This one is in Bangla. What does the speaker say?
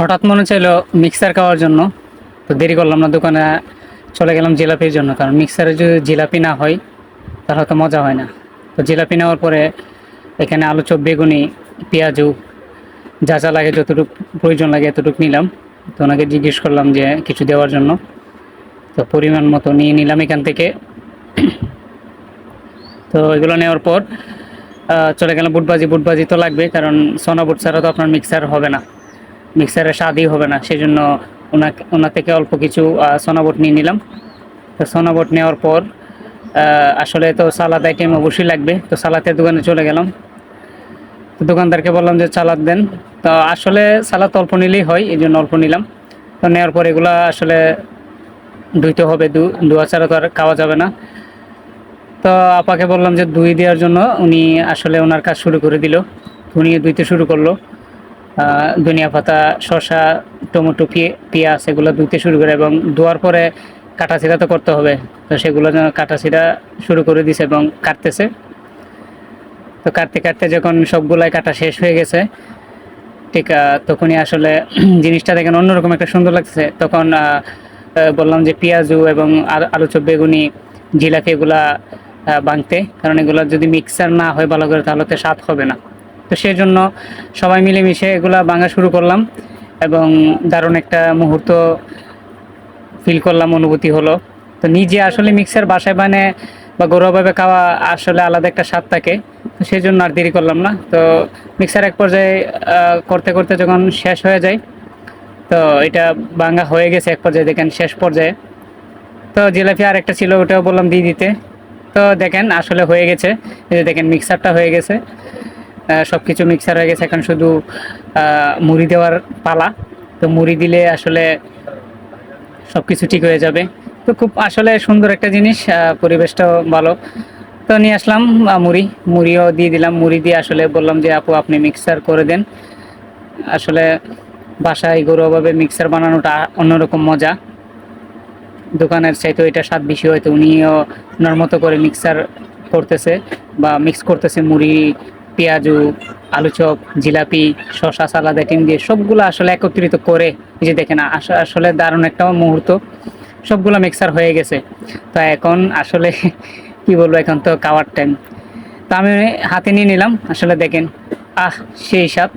হঠাৎ মনে চাইলো মিক্সার খাওয়ার জন্য। তো দেরি করলাম না, দোকানে চলে গেলাম জিলাপির জন্য, কারণ মিক্সারে যদি জিলাপি না হয় তাহলে তো মজা হয় না। তো জিলাপি নেওয়ার পরে এখানে আলু চপ, বেগুনি, পেঁয়াজু যা যা লাগে, যতটুকু প্রয়োজন লাগে এতটুকু নিলাম। তো ওনাকে জিজ্ঞেস করলাম যে কিছু দেওয়ার জন্য। তো পরিমাণ মতো নিয়ে নিলাম এখান থেকে। তো এগুলো নেওয়ার পর চলে গেলাম বুটবাজি। বুটবাজি তো লাগবে, কারণ সোনা বুট ছাড়া তো আপনার মিক্সার হবে না, মিক্সারের স্বাদই হবে না। সেই জন্য ওনার থেকে অল্প কিছু সোনা বুট নিয়ে নিলাম। তো সোনা বুট নেওয়ার পর আসলে তো সালাদ আইটেম অবশ্যই লাগবে, তো সালাদের দোকানে চলে গেলাম। তো দোকানদারকে বললাম যে সালাদ দেন। তো আসলে সালাদ অল্প নিলেই হয়, এই জন্য অল্প নিলাম। তো নেওয়ার পর এগুলা আসলে ধুইতে হবে, ধোয়া ছাড়া তো আর খাওয়া যাবে না। তো আপাকে বললাম যে ধুই দেওয়ার জন্য, উনি আসলে ওনার কাজ শুরু করে দিল। উনি ধুইতে শুরু করলো। ধনিয়া পাতা, শসা, টমেটো, পেঁয়াজ এগুলো ধুইতে শুরু করে, এবং ধোয়ার পরে কাটাছিড়া তো করতে হবে। তো সেগুলো যেন কাটাছিড়া শুরু করে দিছে এবং কাটতেছে। তো কাটতে কাটতে যখন সবগুলাই কাটা শেষ হয়ে গেছে, ঠিক তখনই আসলে জিনিসটা দেখেন অন্যরকম একটা সুন্দর লাগছে। তখন বললাম যে পেঁয়াজু এবং আলু চপ, বেগুনি, জিলাপি এগুলা ভাঙতে, কারণ এগুলো যদি মিক্সার না হয় ভালো করে তাহলে তো স্বাদ হবে না। তো সেই জন্য সবাই মিলেমিশে এগুলা ভাঙা শুরু করলাম, এবং দারুণ একটা মুহূর্ত ফিল করলাম, অনুভূতি হলো। তো নিজে আসলে মিক্সার বাসায় বানিয়ে বা ঘরোয়াভাবে খাওয়া আসলে আলাদা একটা স্বাদ থাকে। তো সেই জন্য আর দেরি করলাম না। তো মিক্সার এক পর্যায়ে করতে করতে যখন শেষ হয়ে যায়, তো এটা ভাঙা হয়ে গেছে এক পর্যায়ে, দেখেন শেষ পর্যায়ে। তো জিলাপি আর একটা ছিল, ওটাও বললাম দিয়ে দিতে। তো দেখেন আসলে হয়ে গেছে, এই যে দেখেন মিক্সারটা হয়ে গেছে। সব কিছু মিক্সার হয়ে গেছে, এখন শুধু মুড়ি দেওয়ার পালা। তো মুড়ি দিলে আসলে সব কিছু ঠিক হয়ে যাবে। তো খুব আসলে সুন্দর একটা জিনিস, পরিবেশটাও ভালো। তো নিয়ে আসলাম মুড়িও দিয়ে দিলাম। মুড়ি দিয়ে আসলে বললাম যে আপু আপনি মিক্সার করে দেন। আসলে বাসায় ঘরোয়াভাবে মিক্সার বানানোটা অন্যরকম মজা, দোকানের চাইতে এটা স্বাদ বেশি। হয়তো উনিও ওনার মতো করে মিক্সার করতেছে বা মিক্স করতেছে মুড়ি, পেঁয়াজু, আলু চপ, জিলাপি, শসা, সালাদ আইটেম দিয়ে সবগুলো আসলে একত্রিত করে, এই যে দেখেন আসলে দারুণ একটা মুহূর্ত। সবগুলো মিক্সার হয়ে গেছে। তো এখন আসলে কি বলবো, এখন তো খাওয়ার টাইম। তো আমি হাতে নিয়ে নিলাম, আসলে দেখেন সেই স্বাদ।